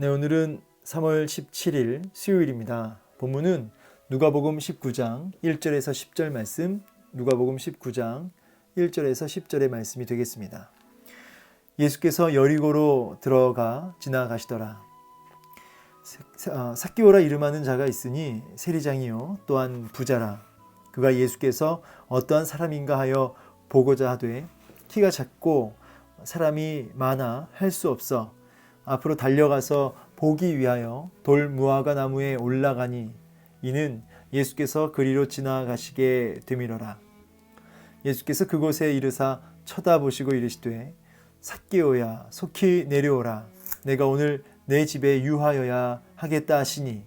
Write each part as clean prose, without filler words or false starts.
네, 오늘은 3월 17일 수요일입니다. 본문은 누가복음 19장 1절에서 10절 말씀, 누가복음 19장 1절에서 10절의 말씀이 되겠습니다. 예수께서 여리고로 들어가 지나가시더라. 삭개오라 이름하는 자가 있으니 세리장이요 또한 부자라. 그가 예수께서 어떠한 사람인가 하여 보고자 하되 키가 작고 사람이 많아 할 수 없어 앞으로 달려가서 보기 위하여 돌 무화과 나무에 올라가니 이는 예수께서 그리로 지나가시게 되밀어라. 예수께서 그곳에 이르사 쳐다보시고 이르시되 삭개오야 속히 내려오라. 내가 오늘 내 집에 유하여야 하겠다 하시니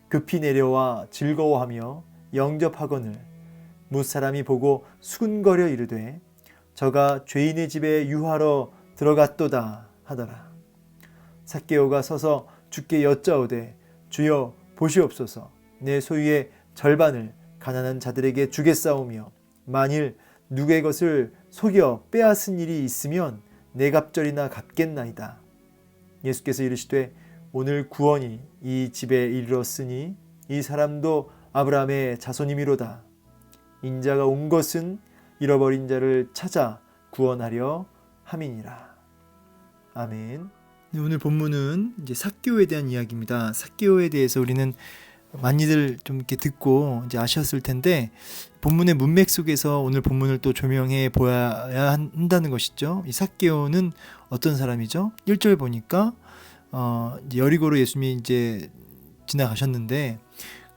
급히 내려와 즐거워하며 영접하거늘 무사람이 보고 수군거려 이르되 저가 죄인의 집에 유하러 들어갔도다 하더라. 삭개오가 서서 주께 여짜오되 주여 보시옵소서. 내 소유의 절반을 가난한 자들에게 주겠사오며 만일 누구의 것을 속여 빼앗은 일이 있으면 내 갑절이나 갚겠나이다. 예수께서 이르시되 오늘 구원이 이 집에 이르렀으니 이 사람도 아브라함의 자손이미로다. 인자가 온 것은 잃어버린 자를 찾아 구원하려 함이니라. 아멘. 네, 오늘 본문은 이제 삭개오에 대한 이야기입니다. 삭개오에 대해서 우리는 많이들 좀 이렇게 듣고 이제 아셨을 텐데 본문의 문맥 속에서 오늘 본문을 또 조명해 보아야 한다는 것이죠. 이 삭개오는 어떤 사람이죠? 1절 보니까 이제 여리고로 예수님이 이제 지나가셨는데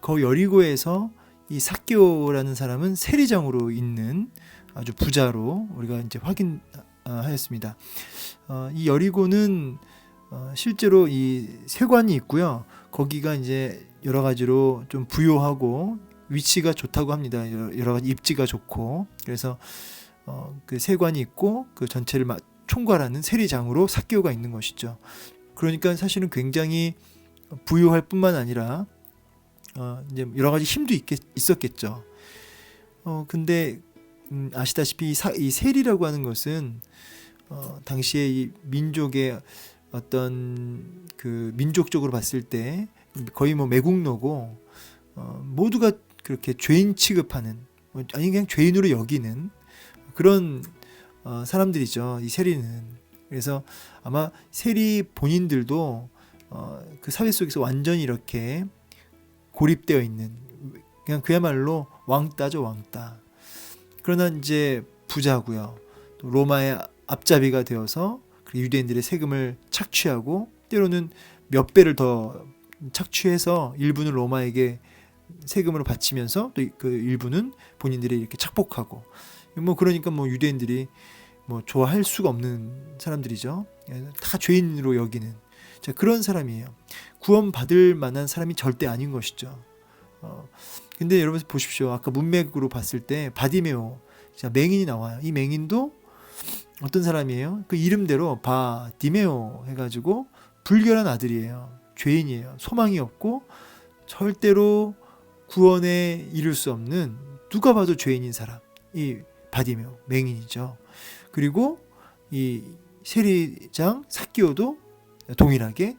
그 여리고에서 이 삭개오라는 사람은 세리장으로 있는 아주 부자로 우리가 이제 확인하였습니다. 이 여리고는 실제로 이 세관이 있고요. 거기가 이제 여러 가지로 좀 부유하고 위치가 좋다고 합니다. 여러 가지 입지가 좋고 그래서 그 세관이 있고 그 전체를 총괄하는 세리장으로 삭개오가 있는 것이죠. 그러니까 사실은 굉장히 부유할 뿐만 아니라 이제 여러 가지 힘도 있었겠죠. 근데 아시다시피 이 세리라고 하는 것은 당시에 이 민족의 어떤 그 민족적으로 봤을 때 거의 뭐 매국노고 모두가 그렇게 죄인 취급하는 아니 그냥 죄인으로 여기는 그런 사람들이죠. 이 세리는. 그래서 아마 세리 본인들도 그 사회 속에서 완전히 이렇게 고립되어 있는 그냥 그야말로 왕따죠, 왕따. 그러나 이제 부자고요. 또 로마의 앞잡이가 되어서 유대인들의 세금을 착취하고 때로는 몇 배를 더 착취해서 일부는 로마에게 세금으로 바치면서 또 그 일부는 본인들이 이렇게 착복하고 뭐 그러니까 뭐 유대인들이 뭐 좋아할 수가 없는 사람들이죠. 다 죄인으로 여기는 자, 그런 사람이에요. 구원받을 만한 사람이 절대 아닌 것이죠. 근데 여러분 보십시오. 아까 문맥으로 봤을 때 바디메오 자, 맹인이 나와요. 이 맹인도 어떤 사람이에요? 그 이름대로 바디메오 해가지고 불결한 아들이에요. 죄인이에요. 소망이 없고 절대로 구원에 이를 수 없는 누가 봐도 죄인인 사람. 이 바디메오 맹인이죠. 그리고 이 세리장 삭개오도 동일하게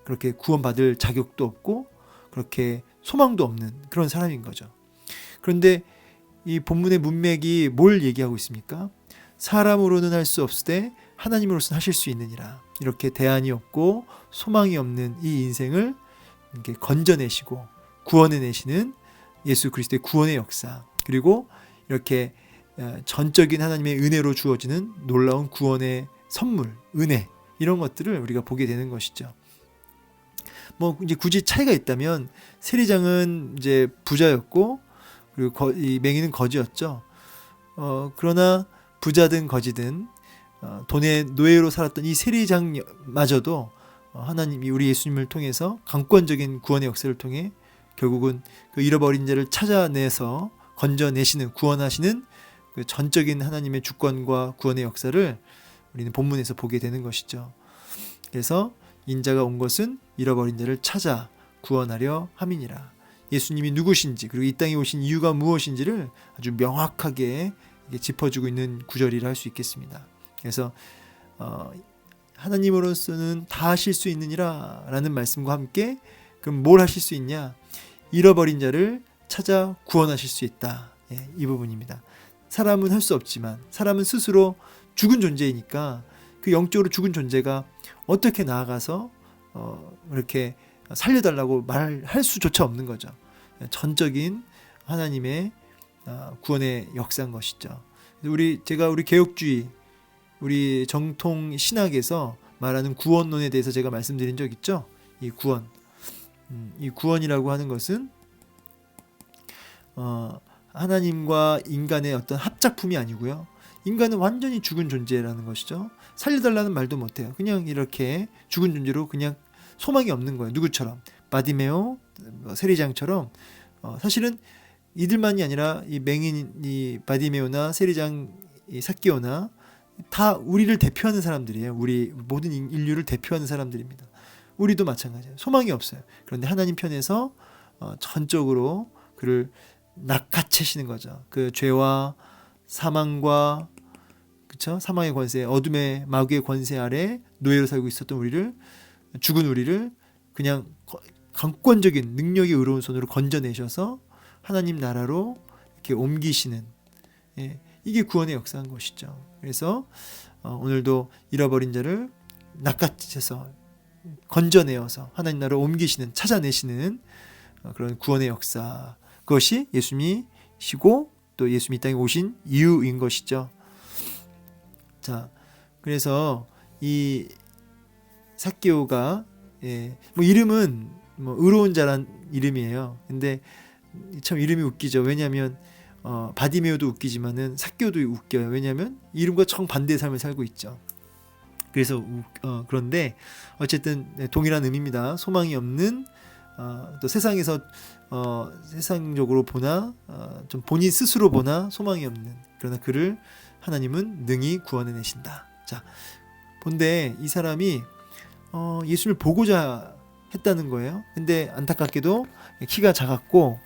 그렇게 구원받을 자격도 없고 그렇게 소망도 없는 그런 사람인 거죠. 그런데 이 본문의 문맥이 뭘 얘기하고 있습니까? 사람으로는 할 수 없으되 하나님으로서는 하실 수 있느니라. 이렇게 대안이 없고 소망이 없는 이 인생을 이렇게 건져내시고 구원해내시는 예수 그리스도의 구원의 역사 그리고 이렇게 전적인 하나님의 은혜로 주어지는 놀라운 구원의 선물, 은혜 이런 것들을 우리가 보게 되는 것이죠. 뭐 이제 굳이 차이가 있다면 세리장은 이제 부자였고 그리고 이 맹인은 거지였죠. 그러나 부자든 거지든 돈의 노예로 살았던 이 세리장마저도 하나님이 우리 예수님을 통해서 강권적인 구원의 역사를 통해 결국은 그 잃어버린 자를 찾아내서 건져내시는 구원하시는 그 전적인 하나님의 주권과 구원의 역사를 우리는 본문에서 보게 되는 것이죠. 그래서 인자가 온 것은 잃어버린 자를 찾아 구원하려 함이니라. 예수님이 누구신지 그리고 이 땅에 오신 이유가 무엇인지를 아주 명확하게 짚어주고 있는 구절이라 할 수 있겠습니다. 그래서 하나님으로서는 다 하실 수 있느니라 라는 말씀과 함께 그럼 뭘 하실 수 있냐? 잃어버린 자를 찾아 구원하실 수 있다. 이 부분입니다. 사람은 할 수 없지만 사람은 스스로 죽은 존재이니까 그 영적으로 죽은 존재가 어떻게 나아가서 이렇게 살려달라고 말할 수조차 없는 거죠. 전적인 하나님의 구원의 역사인 것이죠. 제가 우리 개혁주의, 우리 정통 신학에서 말하는 구원론에 대해서 제가 말씀드린 적 있죠. 이 구원, 이 구원이라고 하는 것은 하나님과 인간의 어떤 합작품이 아니고요. 인간은 완전히 죽은 존재라는 것이죠. 살려달라는 말도 못해요. 그냥 이렇게 죽은 존재로 그냥 소망이 없는 거예요. 누구처럼? 바디메오, 세리장처럼. 사실은 이들만이 아니라 이 맹인, 이 바디메오나 세리장, 이 삭개오나 다 우리를 대표하는 사람들이에요. 우리 모든 인류를 대표하는 사람들입니다. 우리도 마찬가지예요. 소망이 없어요. 그런데 하나님 편에서 전적으로 그를 낚아채시는 거죠. 그 죄와 사망과 그쵸? 사망의 권세, 어둠의 마귀의 권세 아래 노예로 살고 있었던 우리를, 죽은 우리를 그냥 강권적인 능력의 의로운 손으로 건져내셔서 하나님 나라로 이렇게 옮기시는, 이게 구원의 역사인 것이죠. 그래서 오늘도 잃어버린 자를 낚아채서 건져내어서 하나님 나라로 옮기시는, 찾아내시는 그런 구원의 역사, 그것이 예수님이시고 또 예수님이 이 땅에 오신 이유인 것이죠. 자, 그래서 이 삭개오가 뭐 이름은 뭐 의로운 자란 이름이에요. 근데 참 이름이 웃기죠. 왜냐하면 바디메오도 웃기지만은 삭개오도 웃겨요. 왜냐하면 이름과 정반대의 삶을 살고 있죠. 그래서 그런데 어쨌든 동일한 의미입니다. 소망이 없는, 또 세상에서 세상적으로 보나 좀 본인 스스로 보나 소망이 없는, 그러나 그를 하나님은 능히 구원해내신다. 자, 본데 이 사람이 예수님을 보고자 했다는 거예요. 근데 안타깝게도 키가 작았고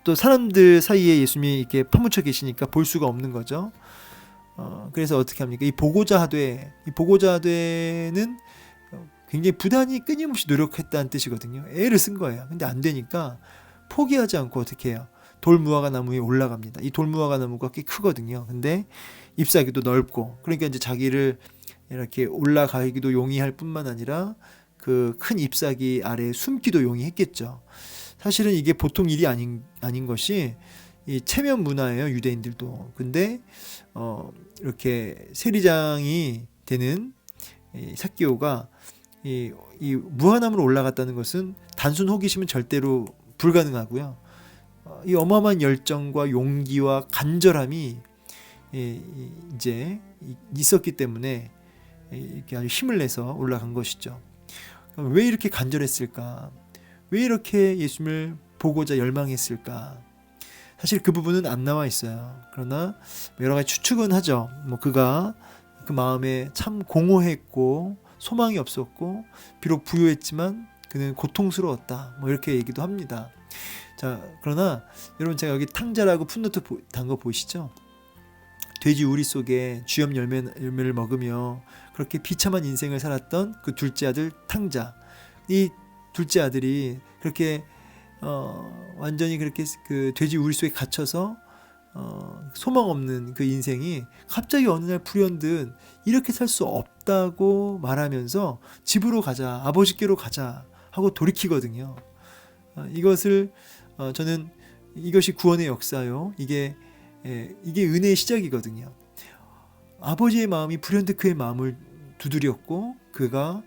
또 사람들 사이에 예수님이 이렇게 파묻혀 계시니까 볼 수가 없는 거죠. 그래서 어떻게 합니까? 이 보고자 하되는 굉장히 부단히 끊임없이 노력했다는 뜻이거든요. 애를 쓴 거예요. 근데 안 되니까 포기하지 않고 어떻게 해요? 돌무화과 나무 위에 올라갑니다. 이 돌무화과 나무가 꽤 크거든요. 근데 잎사귀도 넓고, 그러니까 이제 자기를 이렇게 올라가기도 용이할 뿐만 아니라 그 큰 잎사귀 아래에 숨기도 용이했겠죠. 사실은 이게 보통 일이 아닌 것이 이 체면 문화예요, 유대인들도. 근데 이렇게 세리장이 되는 이 삭개오가 이 무화나무로 올라갔다는 것은 단순 호기심은 절대로 불가능하고요. 이 어마어마한 열정과 용기와 간절함이 이제 있었기 때문에 이렇게 아주 힘을 내서 올라간 것이죠. 왜 이렇게 간절했을까? 왜 이렇게 예수님을 보고자 열망했을까? 사실 그 부분은 안 나와 있어요. 그러나 여러 가지 추측은 하죠. 뭐 그가 그 마음에 참 공허했고 소망이 없었고 비록 부유했지만 그는 고통스러웠다. 뭐 이렇게 얘기도 합니다. 자, 그러나 여러분 제가 여기 탕자라고 풋노트 단 거 보이시죠? 돼지 우리 속에 쥐염 열매를 먹으며 그렇게 비참한 인생을 살았던 그 둘째 아들 탕자. 이 둘째 아들이 그렇게 완전히 그렇게 그 돼지 우리 속에 갇혀서 소망 없는 그 인생이 갑자기 어느 날 불현듯 이렇게 살 수 없다고 말하면서 집으로 가자, 아버지께로 가자 하고 돌이키거든요. 이것을 저는 이것이 구원의 역사요. 이게 은혜의 시작이거든요. 아버지의 마음이 불현듯 그의 마음을 두드렸고 그가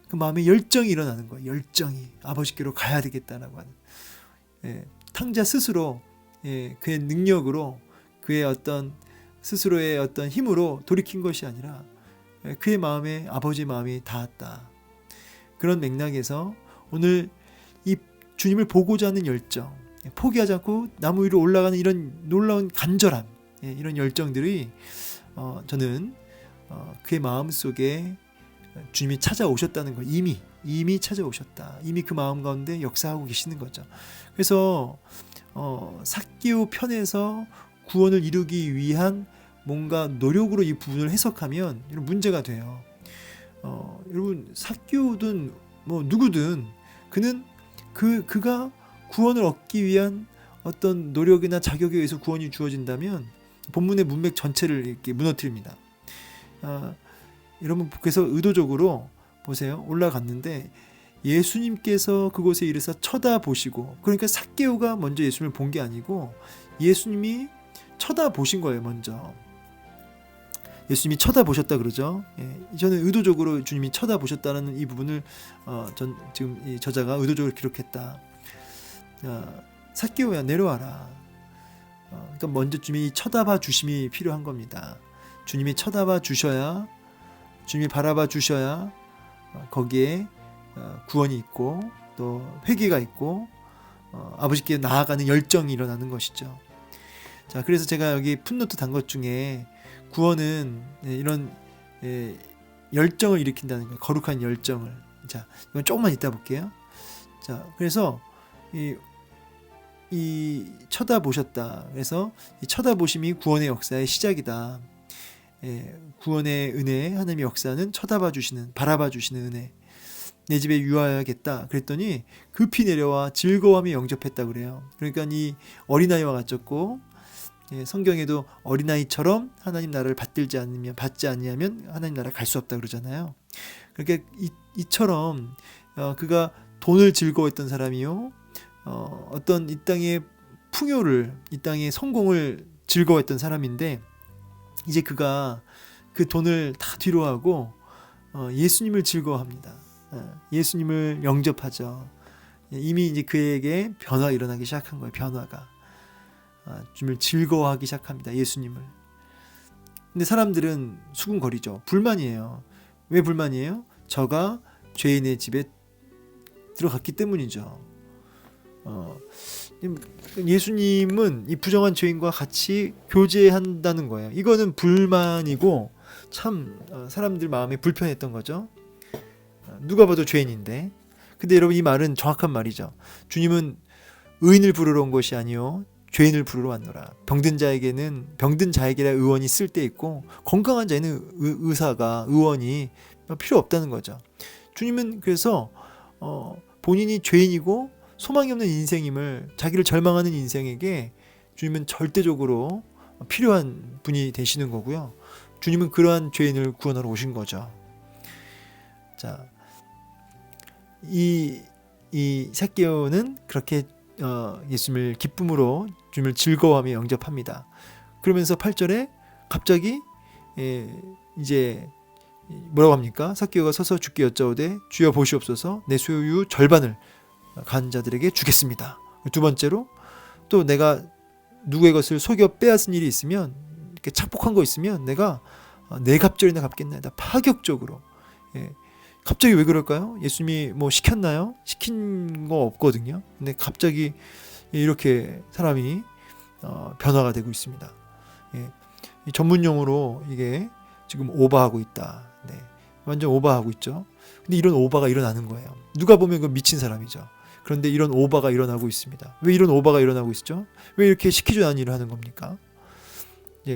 그 마음에 열정이 일어나는 거예요. 열정이 아버지께로 가야 되겠다라고 하는. 탕자 스스로 그의 능력으로 그의 어떤 스스로의 어떤 힘으로 돌이킨 것이 아니라 그의 마음에 아버지의 마음이 닿았다. 그런 맥락에서 오늘 이 주님을 보고자 하는 열정, 포기하지 않고 나무 위로 올라가는 이런 놀라운 간절함, 이런 열정들이 저는 그의 마음 속에 주님이 찾아오셨다는 거, 이미 찾아오셨다. 이미 그 마음 가운데 역사하고 계시는 거죠. 그래서 삭개오 편에서 구원을 이루기 위한 뭔가 노력으로 이 부분을 해석하면 이런 문제가 돼요. 여러분 삭개오든 뭐 누구든 그는 그가 구원을 얻기 위한 어떤 노력이나 자격에 의해서 구원이 주어진다면 본문의 문맥 전체를 이렇게 무너뜨립니다. 여러분 그래서 의도적으로 보세요. 올라갔는데 예수님께서 그곳에 이르사 쳐다보시고, 그러니까 삭개오가 먼저 예수님을 본 게 아니고 예수님이 쳐다보신 거예요. 먼저 예수님이 쳐다보셨다 그러죠. 저는 의도적으로 주님이 쳐다보셨다는 이 부분을 지금 이 저자가 의도적으로 기록했다. 삭개오야 내려와라. 그러니까 먼저 주님이 쳐다봐 주심이 필요한 겁니다. 주님이 쳐다봐 주셔야, 주님이 바라봐 주셔야 거기에 구원이 있고 또 회개가 있고 아버지께 나아가는 열정이 일어나는 것이죠. 자, 그래서 제가 여기 풋노트 단 것 중에 구원은 이런 열정을 일으킨다는 거예요. 거룩한 열정을. 자, 이건 조금만 이따 볼게요. 자, 그래서 이 쳐다보셨다. 그래서 이 쳐다보심이 구원의 역사의 시작이다. 구원의 은혜, 하나님의 역사는 쳐다봐 주시는, 바라봐 주시는 은혜. 내 집에 유하여야겠다. 그랬더니 급히 내려와 즐거워하며 영접했다 그래요. 그러니까 이 어린아이와 같았고, 성경에도 어린아이처럼 하나님 나라를 받지 아니하면 하나님 나라 갈 수 없다 그러잖아요. 그러니까 이처럼 그가 돈을 즐거워했던 사람이요, 어떤 이 땅의 풍요를, 이 땅의 성공을 즐거워했던 사람인데, 이제 그가 그 돈을 다 뒤로하고 예수님을 즐거워합니다. 예수님을 영접하죠. 이미 이제 그에게 변화가 일어나기 시작한 거예요. 변화가. 주님을 즐거워하기 시작합니다. 예수님을. 근데 사람들은 수군거리죠. 불만이에요. 왜 불만이에요? 저가 죄인의 집에 들어갔기 때문이죠. 예수님은 이 부정한 죄인과 같이 교제한다는 거예요. 이거는 불만이고 참 사람들 마음에 불편했던 거죠. 누가 봐도 죄인인데. 근데 여러분 이 말은 정확한 말이죠. 주님은 의인을 부르러 온 것이 아니요 죄인을 부르러 왔노라. 병든 자에게라 의원이 쓸 때 있고 건강한 자에는 의원이 필요 없다는 거죠. 주님은 그래서 본인이 죄인이고 소망이 없는 인생임을, 자기를 절망하는 인생에게 주님은 절대적으로 필요한 분이 되시는 거고요. 주님은 그러한 죄인을 구원하러 오신 거죠. 자, 이 삭개오는 그렇게 예수님을 기쁨으로, 주님을 즐거워하며 영접합니다. 그러면서 8절에 갑자기 이제 뭐라고 합니까? 삭개오가 서서 주께 여짜오되 주여 보시옵소서, 내 소유 절반을 간 자들에게 주겠습니다. 두 번째로, 또 내가 누구의 것을 속여 빼앗은 일이 있으면, 이렇게 착복한 거 있으면 내가 네 갑절이나 갚겠나이다. 파격적으로. 갑자기 왜 그럴까요? 예수님이 뭐 시켰나요? 시킨 거 없거든요. 근데 갑자기 이렇게 사람이 변화가 되고 있습니다. 이 전문용어로 이게 지금 오버하고 있다. 완전 오버하고 있죠. 근데 이런 오버가 일어나는 거예요. 누가 보면 그 미친 사람이죠. 그런데 이런 오버가 일어나고 있습니다. 왜 이런 오버가 일어나고 있죠? 왜 이렇게 시키지 않은 일을 하는 겁니까?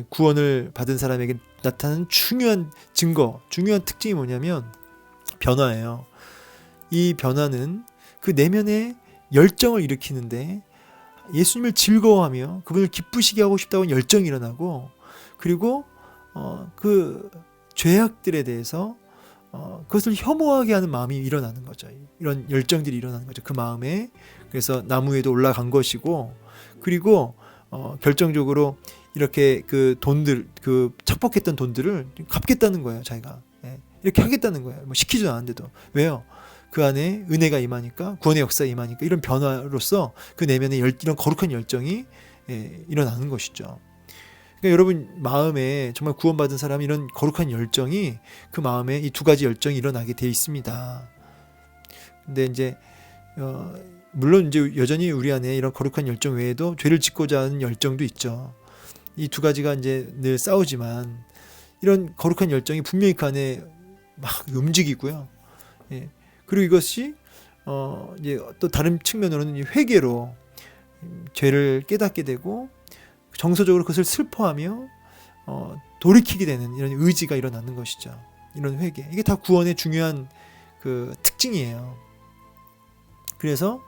구원을 받은 사람에게 나타나는 중요한 증거, 중요한 특징이 뭐냐면 변화예요. 이 변화는 그 내면의 열정을 일으키는데, 예수님을 즐거워하며 그분을 기쁘시게 하고 싶다고 하는 열정이 일어나고, 그리고 그 죄악들에 대해서 그것을 혐오하게 하는 마음이 일어나는 거죠. 이런 열정들이 일어나는 거죠. 그 마음에. 그래서 나무 위에도 올라간 것이고, 그리고 결정적으로 이렇게 그 돈들, 그 착복했던 돈들을 갚겠다는 거예요. 자기가. 이렇게 하겠다는 거예요. 뭐 시키지도 않았는데도. 왜요? 그 안에 은혜가 임하니까, 구원의 역사가 임하니까, 이런 변화로서 그 내면에 이런 거룩한 열정이 일어나는 것이죠. 그러니까 여러분 마음에, 정말 구원받은 사람이 이런 거룩한 열정이, 그 마음에 이 두 가지 열정이 일어나게 돼 있습니다. 근데 이제 물론 이제 여전히 우리 안에 이런 거룩한 열정 외에도 죄를 짓고자 하는 열정도 있죠. 이 두 가지가 이제 늘 싸우지만, 이런 거룩한 열정이 분명히 그 안에 막 움직이고요. 그리고 이것이 이제 또 다른 측면으로는 회개로 죄를 깨닫게 되고, 정서적으로 그것을 슬퍼하며 돌이키게 되는 이런 의지가 일어나는 것이죠. 이런 회개. 이게 다 구원의 중요한 그 특징이에요. 그래서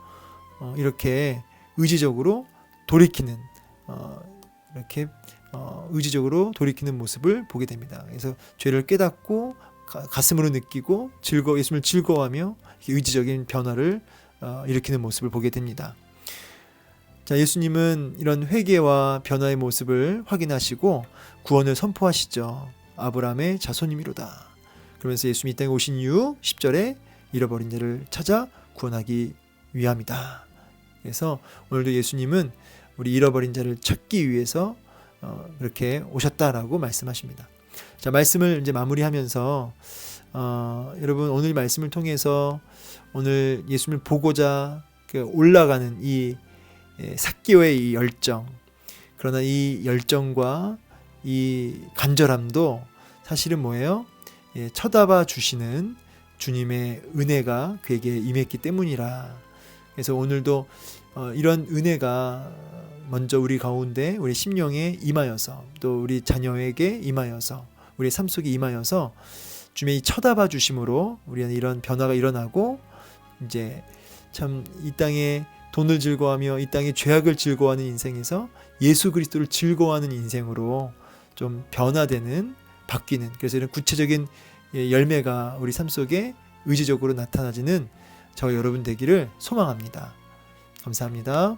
이렇게 의지적으로 돌이키는 이렇게 의지적으로 돌이키는 모습을 보게 됩니다. 그래서 죄를 깨닫고 가슴으로 느끼고 예수님을 즐거워하며 의지적인 변화를 일으키는 모습을 보게 됩니다. 자, 예수님은 이런 회개와 변화의 모습을 확인하시고 구원을 선포하시죠. 아브라함의 자손이미로다. 그러면서 예수님이 이 땅에 오신 이후 10절에 잃어버린 자를 찾아 구원하기 위함이다. 그래서 오늘도 예수님은 우리 잃어버린 자를 찾기 위해서 그렇게 오셨다라고 말씀하십니다. 자, 말씀을 이제 마무리하면서 여러분 오늘 말씀을 통해서 오늘 예수님을 보고자 올라가는 이 삭개오의 이 열정, 그러나 이 열정과 이 간절함도 사실은 뭐예요? 쳐다봐 주시는 주님의 은혜가 그에게 임했기 때문이라. 그래서 오늘도 이런 은혜가 먼저 우리 가운데 우리 심령에 임하여서 또 우리 자녀에게 임하여서 우리 삶 속에 임하여서 주님의 이 쳐다봐 주심으로 우리는 이런 변화가 일어나고 이제 참 이 땅에 돈을 즐거워하며 이 땅에 죄악을 즐거워하는 인생에서 예수 그리스도를 즐거워하는 인생으로 좀 변화되는 바뀌는, 그래서 이런 구체적인 열매가 우리 삶 속에 의지적으로 나타나지는 저 여러분 되기를 소망합니다. 감사합니다.